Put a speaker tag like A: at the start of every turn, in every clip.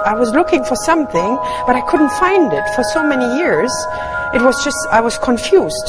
A: I was looking for something, but I couldn't find it for so many years. It was just, I was confused.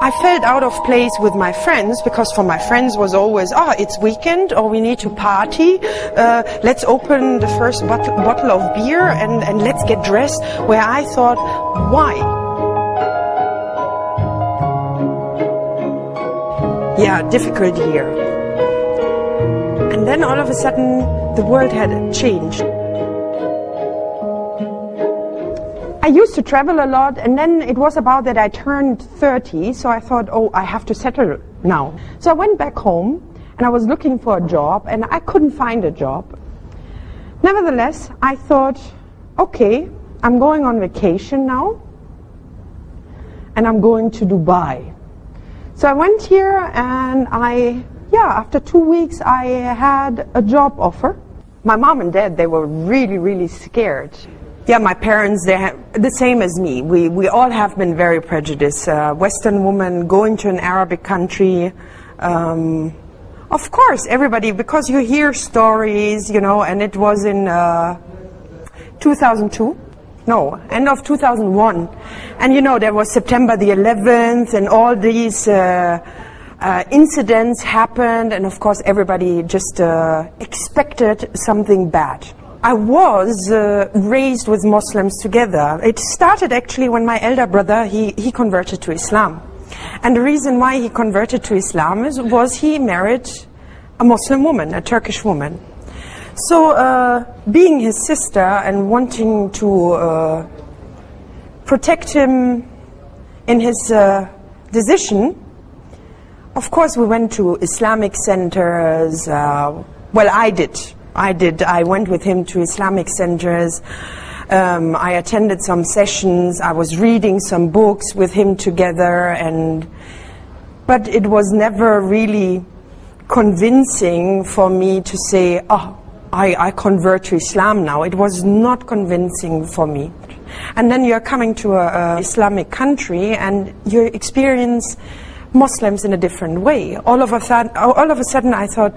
A: I felt out of place with my friends, because for my friends was always, oh, it's weekend, or we need to party, let's open the first bottle of beer and let's get dressed, where I thought, why? Yeah, difficult year. And then all of a sudden, the world had changed. I used to travel a lot, and then it was about that I turned 30, so I thought, oh, I have to settle now. So I went back home, and I was looking for a job, and I couldn't find a job. Nevertheless, I thought, okay, I'm going on vacation now, and I'm going to Dubai. So I went here, and after 2 weeks, I had a job offer. My mom and dad, they were really, really scared. Yeah, my parents, they're the same as me. We all have been very prejudiced. Western woman going to an Arabic country. Of course, everybody, because you hear stories, you know, and it was in 2002. No, end of 2001. And you know, there was September the 11th and all these incidents happened, and of course everybody just expected something bad. I was raised with Muslims together. It started actually when my elder brother, he converted to Islam. And the reason why he converted to Islam was he married a Muslim woman, a Turkish woman. So being his sister and wanting to protect him in his decision, of course we went to Islamic centers. Well, I did. I went with him to Islamic centers. I attended some sessions. I was reading some books with him together, but it was never really convincing for me to say, oh, I convert to Islam now. It was not convincing for me. And then you're coming to an Islamic country and you experience Muslims in a different way. All of a sudden I thought,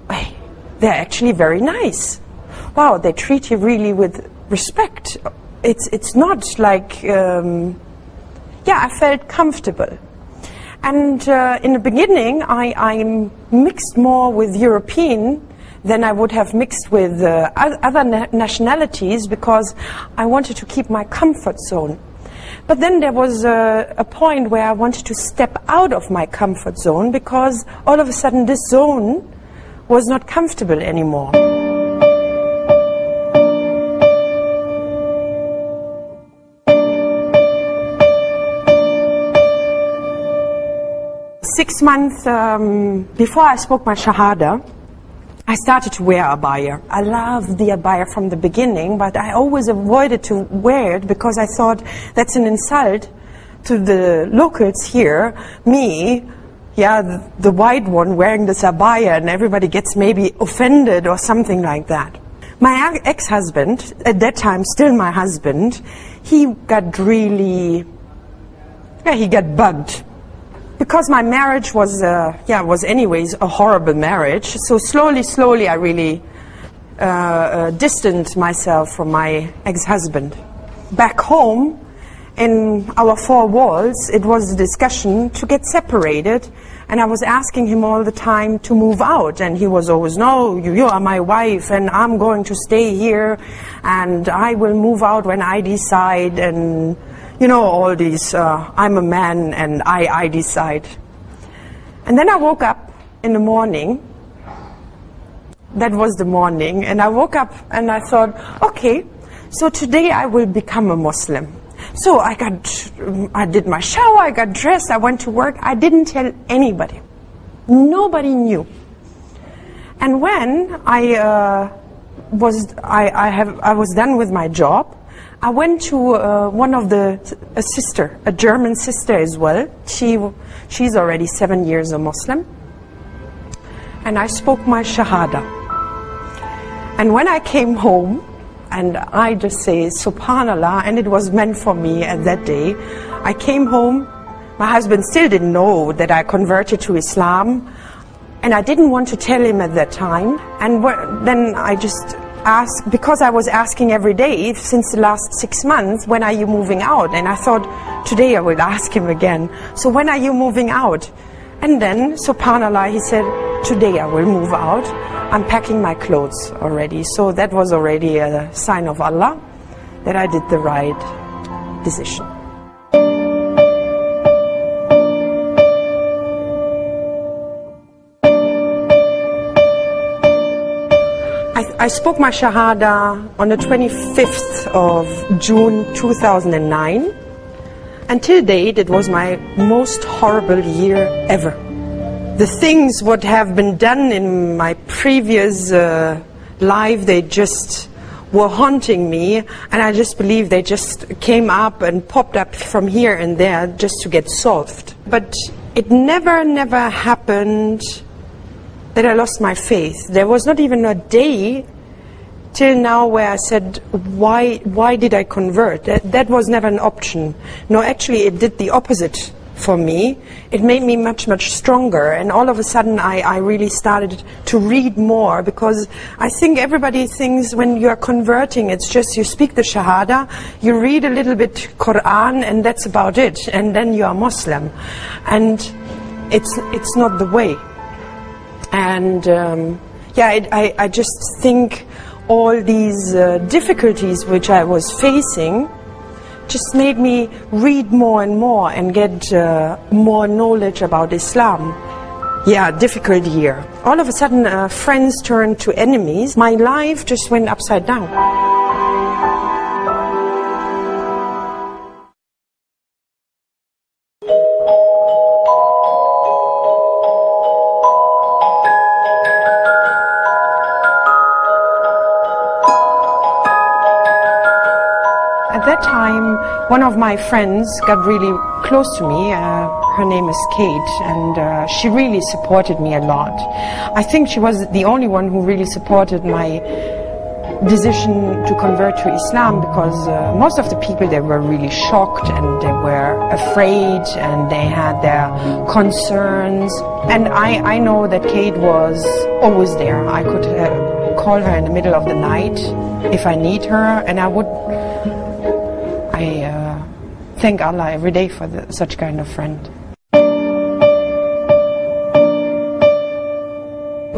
A: hey, they're actually very nice. Wow, they treat you really with respect. It's not like, I felt comfortable. And in the beginning, I mixed more with European than I would have mixed with other nationalities, because I wanted to keep my comfort zone. But then there was a point where I wanted to step out of my comfort zone, because all of a sudden this zone was not comfortable anymore. Six months before I spoke my Shahada, I started to wear abaya. I loved the abaya from the beginning, but I always avoided to wear it because I thought that's an insult to the locals here. Me, the white one wearing this abaya, and everybody gets maybe offended or something like that. My ex-husband, at that time still my husband, he got really, he got bugged. Because my marriage was anyways a horrible marriage. So slowly I really distanced myself from my ex-husband. Back home, in our four walls, it was a discussion to get separated. And I was asking him all the time to move out. And he was always, no, you are my wife and I'm going to stay here. And I will move out when I decide. And you know, all these, I'm a man and I decide. And then I woke up in the morning. That was the morning. And I woke up and I thought, okay, so today I will become a Muslim. So I did my shower, I got dressed, I went to work. I didn't tell anybody. Nobody knew. And when I was done with my job, I went to a sister, a German sister as well. She's already 7 years a Muslim. And I spoke my Shahada. And when I came home, and I just say, Subhanallah, and it was meant for me at that day, I came home, my husband still didn't know that I converted to Islam. And I didn't want to tell him at that time. And then I just asked, because I was asking every day since the last 6 months, when are you moving out? And I thought, today I will ask him again. So when are you moving out? And then, subhanAllah, he said, today I will move out. I'm packing my clothes already. So that was already a sign of Allah that I did the right decision. I spoke my Shahada on the 25th of June 2009. Until date, it was my most horrible year ever. The things what have been done in my previous life, they just were haunting me, and I just believe they just came up and popped up from here and there just to get solved. But it never happened that I lost my faith. There was not even a day till now where I said, why did I convert? That was never an option. No, actually it did the opposite for me. It made me much stronger, and all of a sudden I really started to read more, because I think everybody thinks when you are converting, it's just you speak the Shahada, you read a little bit Quran, and that's about it, and then you are Muslim. And it's not the way. And I just think all these difficulties which I was facing just made me read more and more and get more knowledge about Islam. Yeah, difficult year. All of a sudden friends turned to enemies. My life just went upside down. At that time, one of my friends got really close to me. Her name is Kate, and she really supported me a lot. I think she was the only one who really supported my decision to convert to Islam, because most of the people, they were really shocked and they were afraid and they had their concerns. And I know that Kate was always there. I could call her in the middle of the night if I need her, and I thank Allah every day for such kind of friend.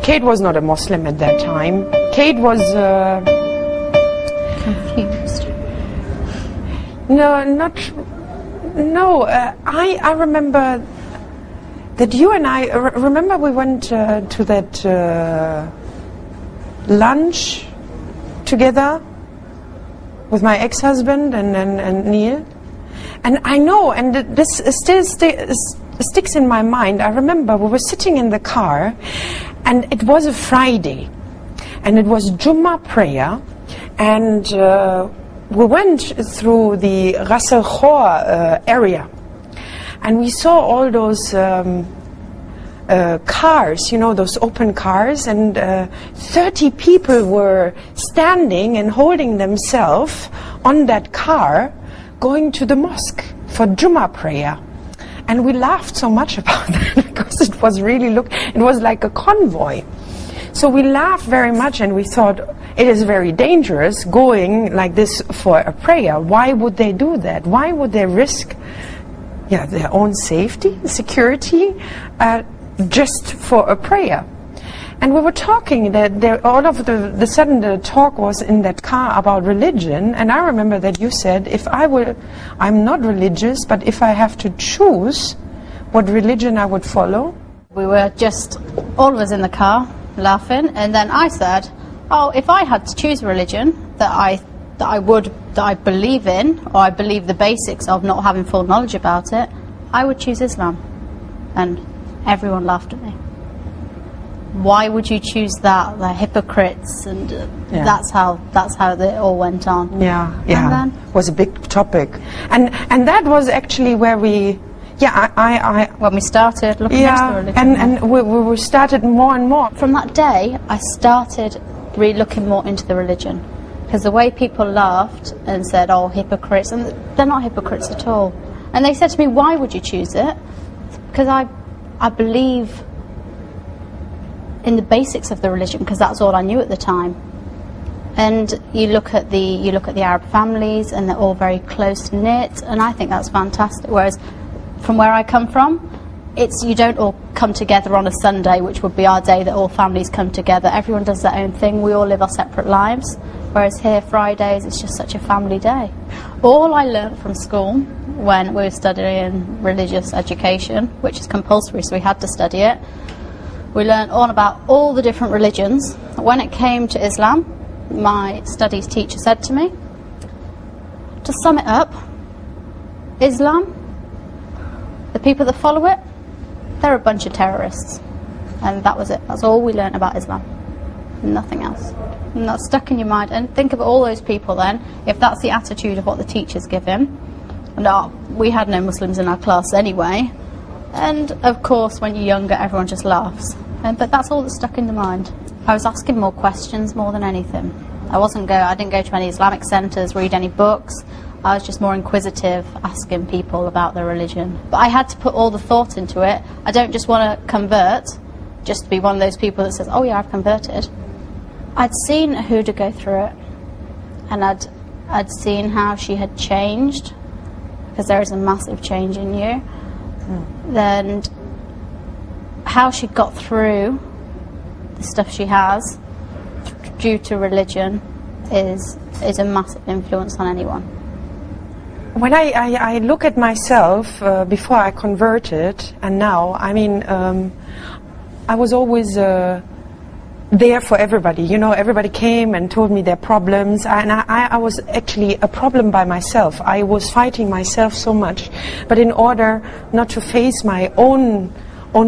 A: Kate was not a Muslim at that time. Kate was
B: confused.
A: I remember that you and I remember we went to that lunch together with my ex-husband and Neil. And I know, and this still sticks in my mind. I remember we were sitting in the car, and it was a Friday, and it was Jummah prayer, and we went through the Ras Al Khor area, and we saw all those cars, you know, those open cars, and 30 people were standing and holding themselves on that car, going to the mosque for Jummah prayer. And we laughed so much about that, because it was really it was like a convoy. So we laughed very much, and we thought it is very dangerous going like this for a prayer. Why would they do that? Why would they risk their own safety, security, just for a prayer? And we were talking that all of the sudden the talk was in that car about religion, and I remember that you said, I'm not religious, but if I have to choose what religion I would follow.
B: We were just all of us in the car laughing, and then I said, oh, if I had to choose a religion that I believe in, or I believe the basics of, not having full knowledge about it, I would choose Islam. And everyone laughed at me. Why would you choose that? They're hypocrites, and that's how it all went on.
A: Yeah. And then it was a big topic, and that was actually where we,
B: when we started looking into the religion.
A: and we started more and more.
B: From that day, I started really looking more into the religion, because the way people laughed and said, "Oh, hypocrites," and they're not hypocrites at all. And they said to me, "Why would you choose it?" Because I believe in the basics of the religion, because that's all I knew at the time. And you look at the Arab families, and they're all very close knit, and I think that's fantastic. Whereas from where I come from, you don't all come together on a Sunday, which would be our day that all families come together. Everyone does their own thing. We all live our separate lives. Whereas here, Fridays, it's just such a family day. All I learnt from school when we were studying religious education, which is compulsory, so we had to study it, we learnt all about all the different religions. When it came to Islam, my studies teacher said to me, to sum it up, Islam, the people that follow it, they're a bunch of terrorists. And that was it. That's all we learnt about Islam. Nothing else. And that's stuck in your mind. And think of all those people then, if that's the attitude of what the teachers give him. And we had no Muslims in our class anyway. And of course, when you're younger, everyone just laughs. But that's all that's stuck in the mind. I was asking more questions more than anything. I didn't go to any Islamic centres, read any books. I was just more inquisitive, asking people about their religion. But I had to put all the thought into it. I don't just want to convert, just to be one of those people that says, oh yeah, I've converted. I'd seen Huda go through it, and I'd seen how she had changed, because there is a massive change in you. Then how she got through the stuff she has due to religion is a massive influence on anyone.
A: When I look at myself before I converted and now, I mean, I was always there for everybody. You know, everybody came and told me their problems, and I was actually a problem by myself. I was fighting myself so much, but in order not to face my own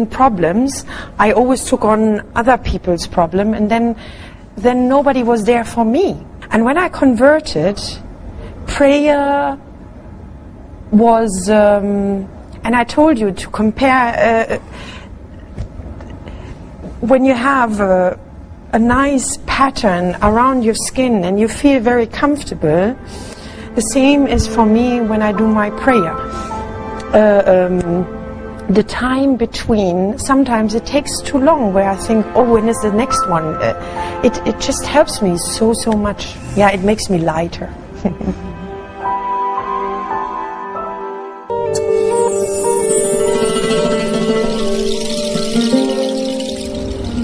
A: problems, I always took on other people's problem, and then nobody was there for me. And when I converted, prayer was, and I told you to compare, when you have a nice pattern around your skin and you feel very comfortable, the same is for me when I do my prayer. The time between, sometimes it takes too long, where I think, oh, when is the next one? It just helps me so much. Yeah, it makes me lighter.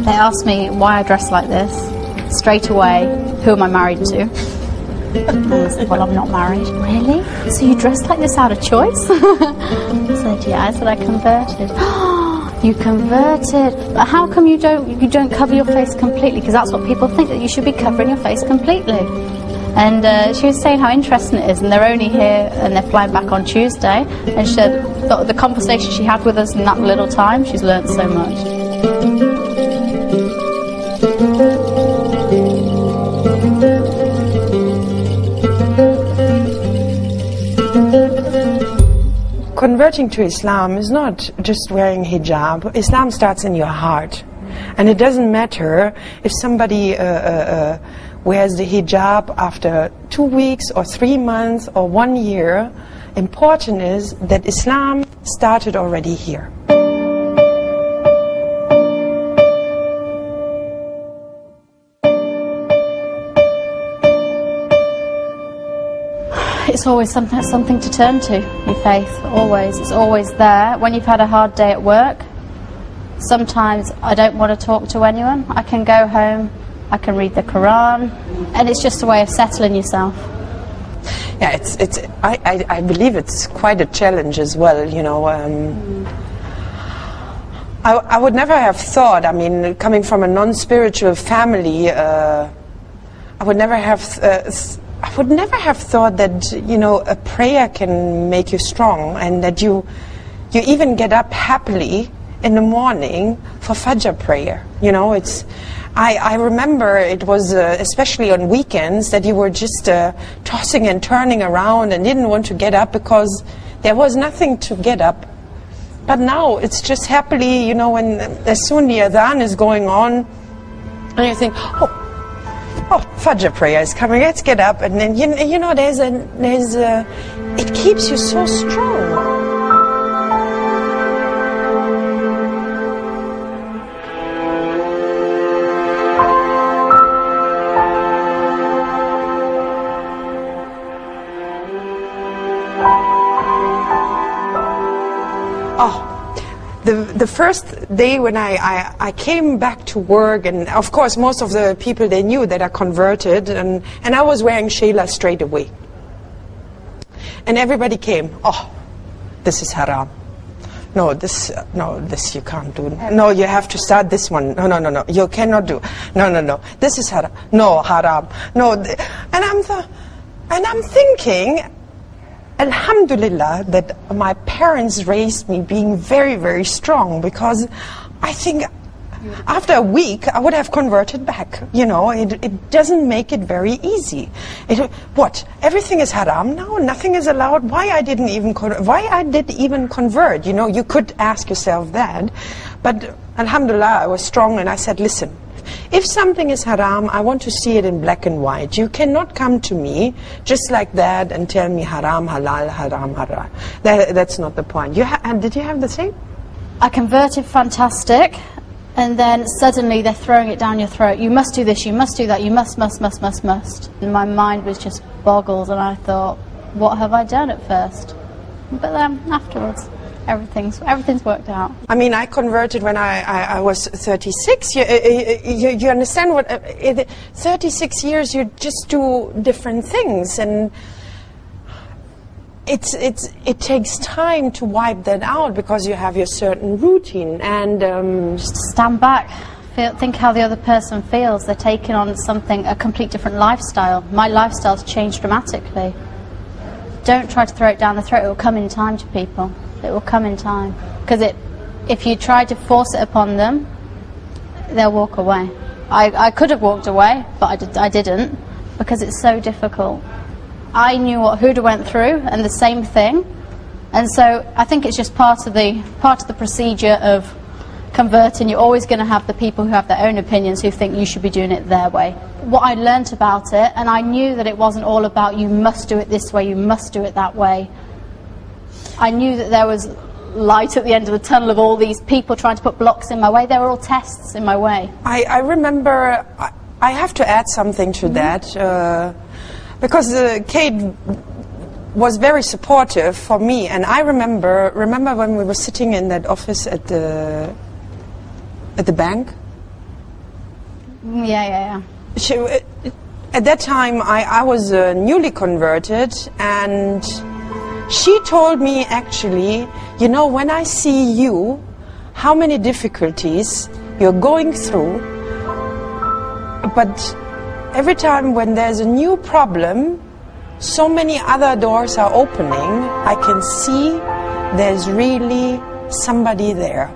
B: They asked me why I dress like this. Straight away, who am I married to? I said, well, I'm not married. Really? So you dress like this out of choice? I said, yeah. I said, I converted. You converted. But how come you don't cover your face completely? Because that's what people think, that you should be covering your face completely. And she was saying how interesting it is, and they're only here and they're flying back on Tuesday. And she said the conversation she had with us in that little time, she's learnt so much.
A: Converting to Islam is not just wearing hijab. Islam starts in your heart. And it doesn't matter if somebody wears the hijab after 2 weeks or 3 months or 1 year. Important is that Islam started already here.
B: It's always something to turn to, your faith, always. It's always there. When you've had a hard day at work, sometimes I don't want to talk to anyone. I can go home, I can read the Quran, and it's just a way of settling yourself.
A: Yeah, I believe it's quite a challenge as well, you know. I would never have thought, I mean, coming from a non-spiritual family, I would never have thought that, you know, a prayer can make you strong, and that you even get up happily in the morning for Fajr prayer. You know, I remember it was especially on weekends that you were just tossing and turning around and didn't want to get up because there was nothing to get up. But now it's just happily, you know, when as soon the adhan is going on, and you think, oh, Fajr prayer is coming, let's get up. And then, you know, it keeps you so strong. Oh, the first day when I came back to work, and of course most of the people, they knew that I converted, and I was wearing Shayla straight away. And everybody came, oh, this is haram. No, this you can't do. No, you have to start this one. No, you cannot do. No, this is haram. No, haram. No, and I'm thinking, Alhamdulillah, that my parents raised me being very, very strong, because I think after a week I would have converted back. You know, it doesn't make it very easy. What? Everything is haram now? Nothing is allowed? Why I did even convert? You know, you could ask yourself that. But Alhamdulillah, I was strong, and I said, listen, if something is haram, I want to see it in black and white. You cannot come to me just like that and tell me haram, halal, haram, haram. That's not the point. Did you have the same?
B: I converted fantastic, and then suddenly they're throwing it down your throat. You must do this, you must do that, you must. And my mind was just boggled, and I thought, what have I done at first? But then afterwards, everything's worked out. I
A: mean, I converted when I was 36. You understand what? 36 years, you just do different things, and it takes time to wipe that out, because you have your certain routine, and
B: just stand back, think how the other person feels. They're taking on a complete different lifestyle. My lifestyle's changed dramatically. Don't try to throw it down the throat. It will come in time to people. It will come in time, because if you try to force it upon them, they'll walk away. I could have walked away, but I didn't, because it's so difficult. I knew what Huda went through, and the same thing, and so I think it's just part of the procedure of converting. You're always going to have the people who have their own opinions, who think you should be doing it their way. What I learnt about it, and I knew that it wasn't all about you must do it this way, you must do it that way. I knew that there was light at the end of the tunnel of all these people trying to put blocks in my way. They were all tests in my way.
A: I remember, I have to add something to that, because Kate was very supportive for me, and I remember when we were sitting in that office at the bank.
B: Yeah.
A: At that time, I was newly converted, and she told me, actually, you know, when I see you, how many difficulties you're going through, but every time when there's a new problem, so many other doors are opening, I can see there's really somebody there.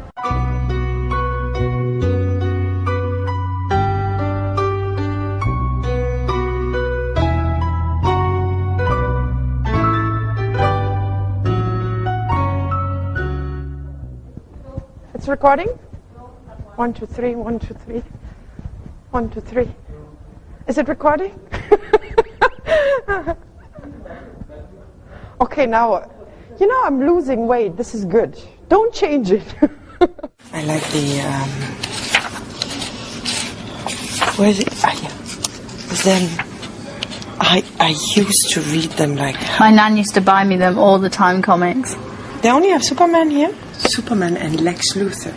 A: It's recording? 1, 2, 3, 1, 2, 3. 1, 2, 3. Is it recording? Okay, now, you know, I'm losing weight. This is good. Don't change it. I like the, where is it? Ah, yeah. Then I used to read them like...
B: My nan used to buy me them all the time, comics.
A: They only have Superman here? Superman and Lex Luthor.